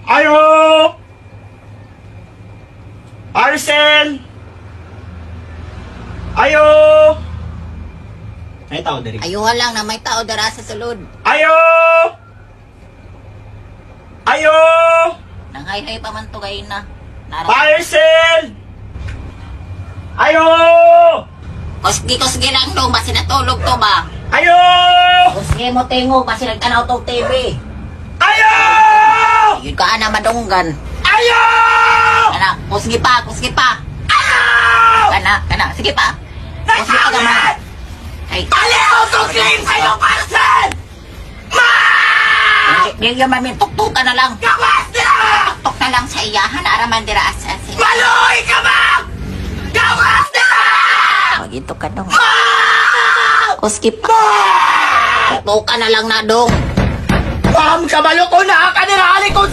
Ayo! Arcel! Ayo! Ay, tao dari. Ayuha lang na may tao dara sa sulod. Ayo! Ayo! Nanghay-hay pa man to gay na. Arcel! Ayo! Kusgi lang dong, basi natulog to ba? Ayo! Kusgi mo tingog, basi nagtanaw to TV. Ayo! Yun ka na madunggan. Ayo! Kana, kusgi pa. Ayo! Kana, sige pa. Kusgi pa gaman. Ay, Aliw to claim sa'yo, Arcel! di yung mamin, tuktukan na lang. Gawas na! Tuktok na lang sa iyahan, araman dira asasin. Maluhi ka ba? Gawas na! Magito ka dong. Kusgi pa. Tuktukan na lang na dong. Ma'am, kabalo ko na! Kanirali ko